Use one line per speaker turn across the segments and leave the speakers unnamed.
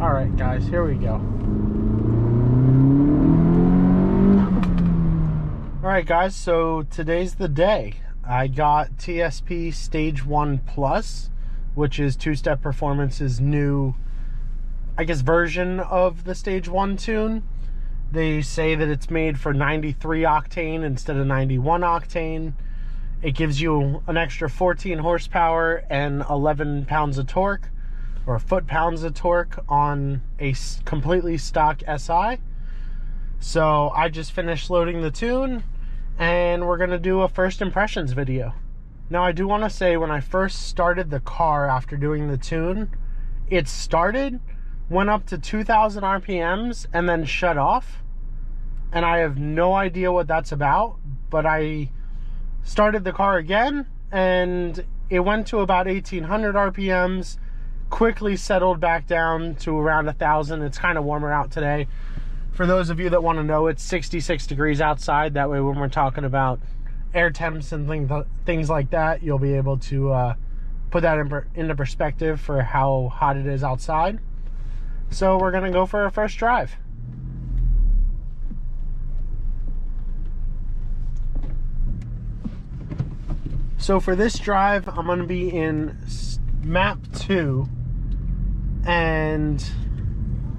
All right, guys, here we go. All right, guys, so today's the day. I got TSP Stage 1 Plus, which is Two-Step Performance's new, I guess, version of the Stage 1 tune. They say that it's made for 93 octane instead of 91 octane. It gives you an extra 14 horsepower and 11 pounds of torque, or foot-pounds of torque on a completely stock SI. So I just finished loading the tune, and we're gonna do a first impressions video. Now, I do want to say, when I first started the car after doing the tune, it started, went up to 2,000 RPMs, and then shut off. And I have no idea what that's about, but I started the car again, and it went to about 1,800 RPMs, quickly settled back down to around 1,000. It's kind of warmer out today. For those of you that want to know, it's 66 degrees outside. That way, when we're talking about air temps and things like that, you'll be able to put that into perspective for how hot it is outside. So we're gonna go for our first drive. So for this drive, I'm gonna be in map 2, and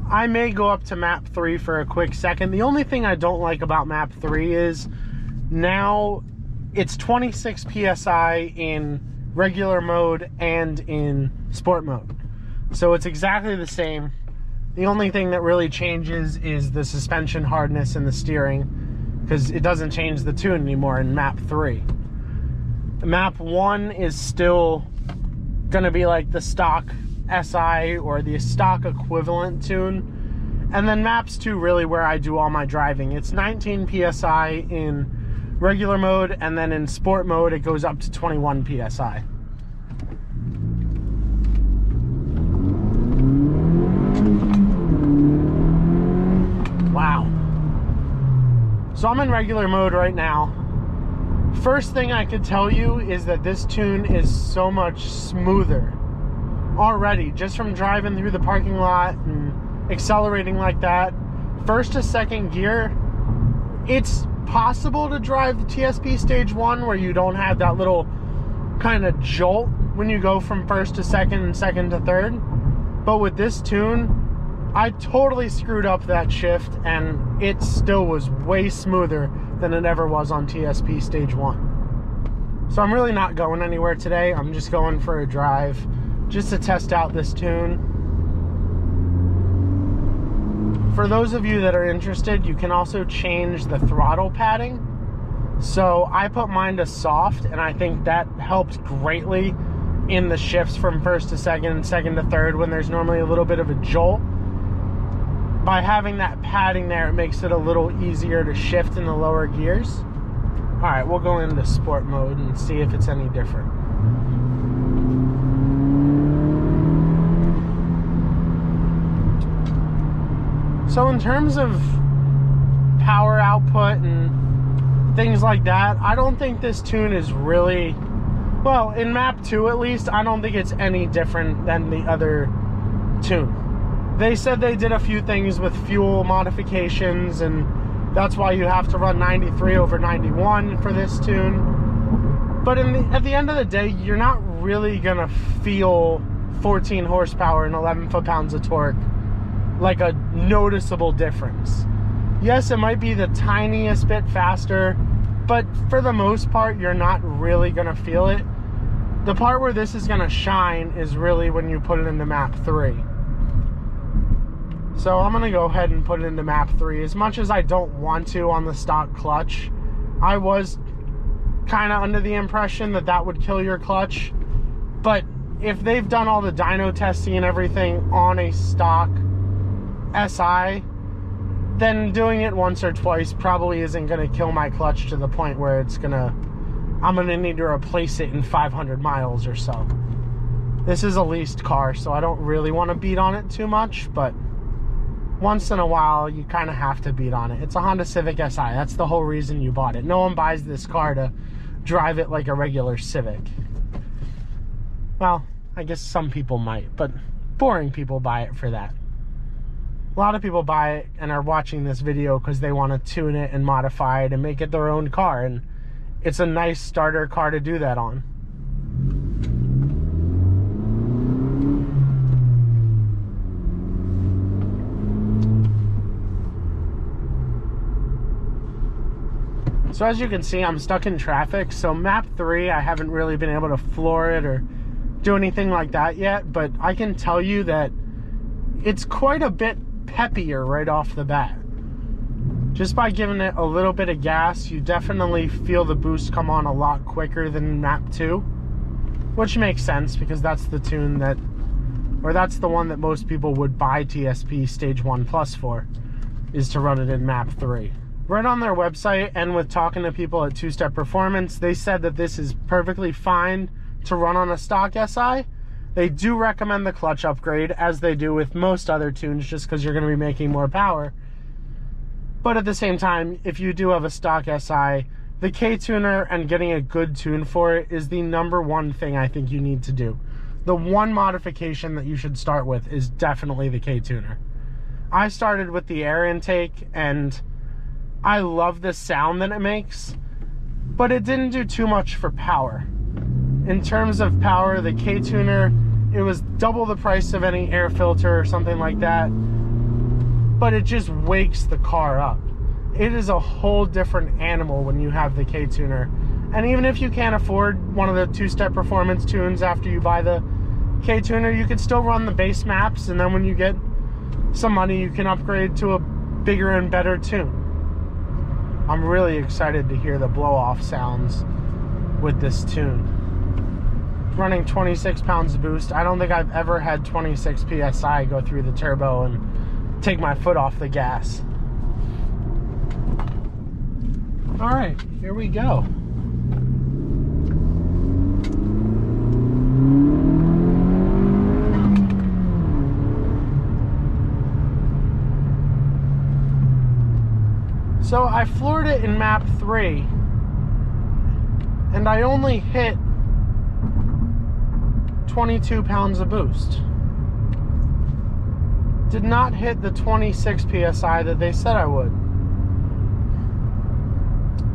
I may go up to map 3 for a quick second. The only thing I don't like about map 3 is now it's 26 PSI in regular mode and in sport mode. So it's exactly the same. The only thing that really changes is the suspension hardness and the steering, because it doesn't change the tune anymore in map 3. Map 1 is still gonna be like the stock SI or the stock equivalent tune. And then maps 2 really where I do all my driving. It's 19 PSI in regular mode, and then in sport mode it goes up to 21 PSI. Wow. So I'm in regular mode right now. First thing I could tell you is that this tune is so much smoother already, just from driving through the parking lot and accelerating like that. First to second gear, it's possible to drive the TSP Stage 1 where you don't have that little kind of jolt when you go from first to second and second to third. But with this tune, I totally screwed up that shift, and it still was way smoother than it ever was on TSP Stage 1. So I'm really not going anywhere today. I'm just going for a drive just to test out this tune. For those of you that are interested, you can also change the throttle padding. So I put mine to soft, and I think that helped greatly in the shifts from first to second and second to third when there's normally a little bit of a jolt. By having that padding there, it makes it a little easier to shift in the lower gears. All right, we'll go into sport mode and see if it's any different. So in terms of power output and things like that, I don't think this tune is really, well, in map 2 at least, I don't think it's any different than the other tune. They said they did a few things with fuel modifications, and that's why you have to run 93 over 91 for this tune. But at the end of the day, you're not really gonna feel 14 horsepower and 11 foot-pounds of torque like a noticeable difference. Yes, it might be the tiniest bit faster, but for the most part, you're not really gonna feel it. The part where this is gonna shine is really when you put it into map 3. So I'm gonna go ahead and put it into map 3. As much as I don't want to on the stock clutch, I was kind of under the impression that that would kill your clutch. But if they've done all the dyno testing and everything on a stock SI, then doing it once or twice probably isn't gonna kill my clutch to the point where I'm gonna need to replace it in 500 miles or so. This is a leased car, so I don't really want to beat on it too much, but once in a while, you kind of have to beat on it. It's a Honda Civic Si. That's the whole reason you bought it. No one buys this car to drive it like a regular Civic. Well, I guess some people might, but boring people buy it for that. A lot of people buy it and are watching this video because they want to tune it and modify it and make it their own car, and it's a nice starter car to do that on. So as you can see, I'm stuck in traffic. So map 3, I haven't really been able to floor it or do anything like that yet, but I can tell you that it's quite a bit peppier right off the bat. Just by giving it a little bit of gas, you definitely feel the boost come on a lot quicker than map 2, which makes sense because that's the tune that, or that's the one that most people would buy TSP Stage 1 Plus for, is to run it in map 3. Right on their website, and with talking to people at Two Step Performance, they said that this is perfectly fine to run on a stock SI. They do recommend the clutch upgrade, as they do with most other tunes, just because you're going to be making more power. But at the same time, if you do have a stock SI, the K-tuner and getting a good tune for it is the #1 thing I think you need to do. The one modification that you should start with is definitely the K-tuner. I started with the air intake, and I love the sound that it makes, but it didn't do too much for power. In terms of power, the K-tuner, it was double the price of any air filter or something like that, but it just wakes the car up. It is a whole different animal when you have the K-tuner. And even if you can't afford one of the Two Step Performance tunes after you buy the K-tuner, you can still run the base maps, and then when you get some money, you can upgrade to a bigger and better tune. I'm really excited to hear the blow-off sounds with this tune. Running 26 pounds of boost. I don't think I've ever had 26 PSI go through the turbo and take my foot off the gas. All right, here we go. So I floored it in map 3, and I only hit 22 pounds of boost. Did not hit the 26 PSI that they said I would.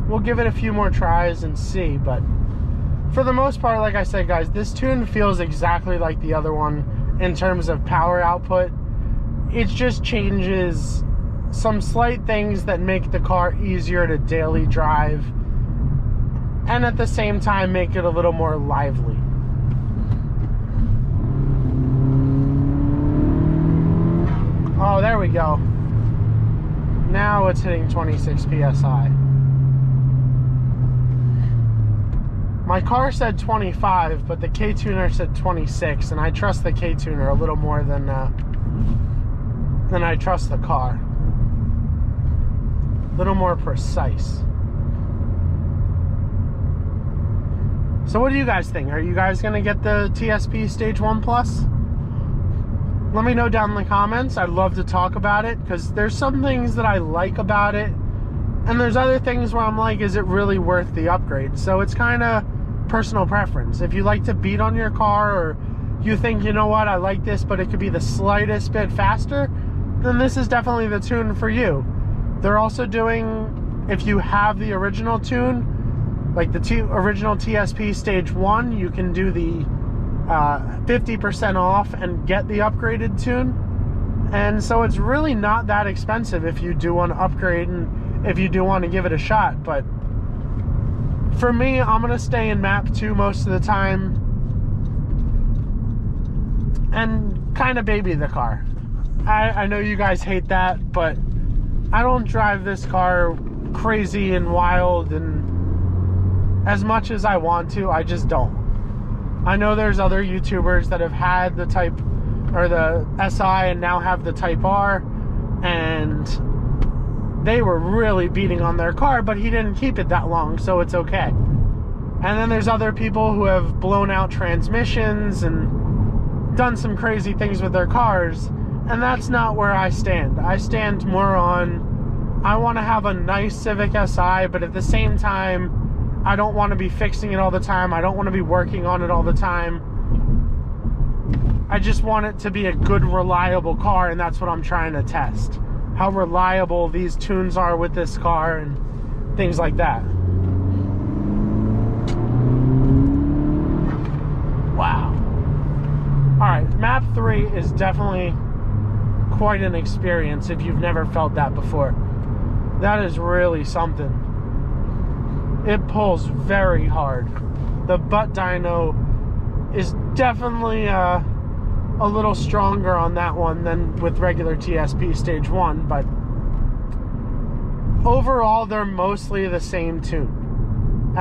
We'll give it a few more tries and see, but for the most part, like I said, guys, this tune feels exactly like the other one in terms of power output. It just changes some slight things that make the car easier to daily drive, and at the same time make it a little more lively. Oh, there we go. Now it's hitting 26 PSI. My car said 25, but the K-tuner said 26, and I trust the K-tuner a little more than I trust the car. A little more precise. So what do you guys think? Are you guys going to get the TSP Stage 1 Plus? Let me know down in the comments. I'd love to talk about it, because there's some things that I like about it, and there's other things where I'm like, is it really worth the upgrade? So it's kind of personal preference. If you like to beat on your car, or you think, you know what, I like this, but it could be the slightest bit faster, then this is definitely the tune for you. They're also doing, if you have the original tune, like the original TSP Stage 1, you can do the 50% off and get the upgraded tune. And so it's really not that expensive if you do want to upgrade and if you do want to give it a shot. But for me, I'm going to stay in map 2 most of the time and kind of baby the car. I know you guys hate that, but I don't drive this car crazy and wild and as much as I want to. I just don't. I know there's other YouTubers that have had the Type or the SI and now have the Type R, and they were really beating on their car, but he didn't keep it that long, so it's okay. And then there's other people who have blown out transmissions and done some crazy things with their cars, and that's not where I stand. I stand more on, I want to have a nice Civic Si, but at the same time, I don't want to be fixing it all the time. I don't want to be working on it all the time. I just want it to be a good, reliable car, and that's what I'm trying to test. How reliable these tunes are with this car and things like that. Wow. Alright, map 3 is definitely quite an experience if you've never felt that before. That is really something. It pulls very hard. The butt dyno is definitely a little stronger on that one than with regular TSP Stage 1, but overall they're mostly the same tune.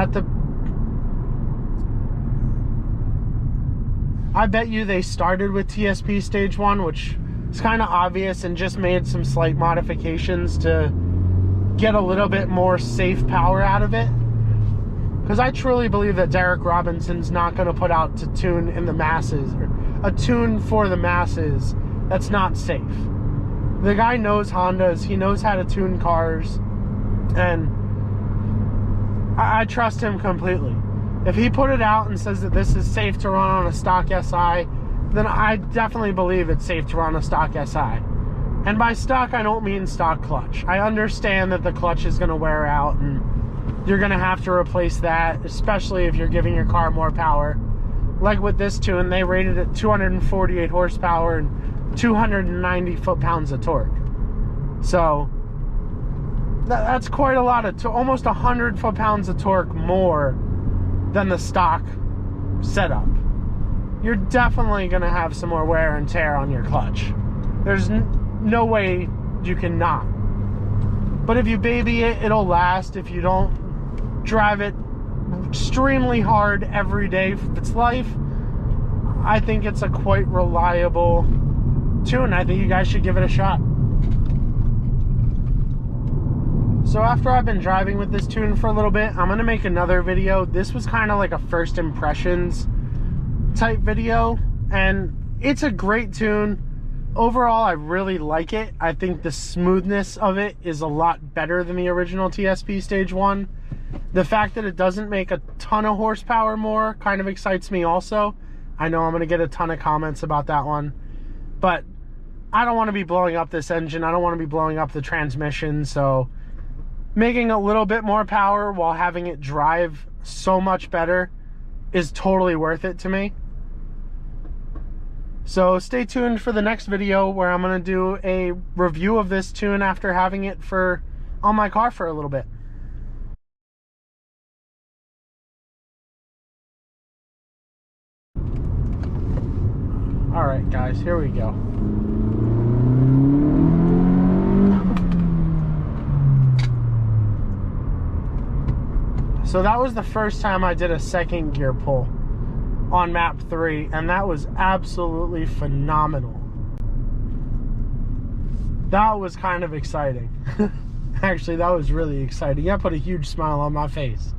I bet you they started with TSP Stage 1, which is kind of obvious, and just made some slight modifications to get a little bit more safe power out of it. Because I truly believe that Derek Robinson's not going to put out a tune in the masses, or a tune for the masses that's not safe. The guy knows Hondas, he knows how to tune cars, and I trust him completely. If he put it out and says that this is safe to run on a stock SI, then I definitely believe it's safe to run a stock SI. And by stock, I don't mean stock clutch. I understand that the clutch is going to wear out and you're going to have to replace that, especially if you're giving your car more power. Like with this tune, they rated it 248 horsepower and 290 foot-pounds of torque. So that's quite a lot of, almost 100 foot-pounds of torque more than the stock setup. You're definitely going to have some more wear and tear on your clutch. There's no way you can not. But if you baby it, it'll last. If you don't drive it extremely hard every day for its life, I think it's a quite reliable tune. I think you guys should give it a shot. So after I've been driving with this tune for a little bit, I'm going to make another video. This was kind of like a first impressions type video, and it's a great tune. Overall, I really like it. I think the smoothness of it is a lot better than the original TSP Stage 1. The fact that it doesn't make a ton of horsepower more kind of excites me also. I know I'm going to get a ton of comments about that one, but I don't want to be blowing up this engine. I don't want to be blowing up the transmission, so making a little bit more power while having it drive so much better is totally worth it to me. So stay tuned for the next video where I'm going to do a review of this tune after having it on my car for a little bit. Alright guys, here we go. So that was the first time I did a second gear pull on map 3, and that was absolutely phenomenal. That was kind of exciting. Actually, that was really exciting. That put a huge smile on my face.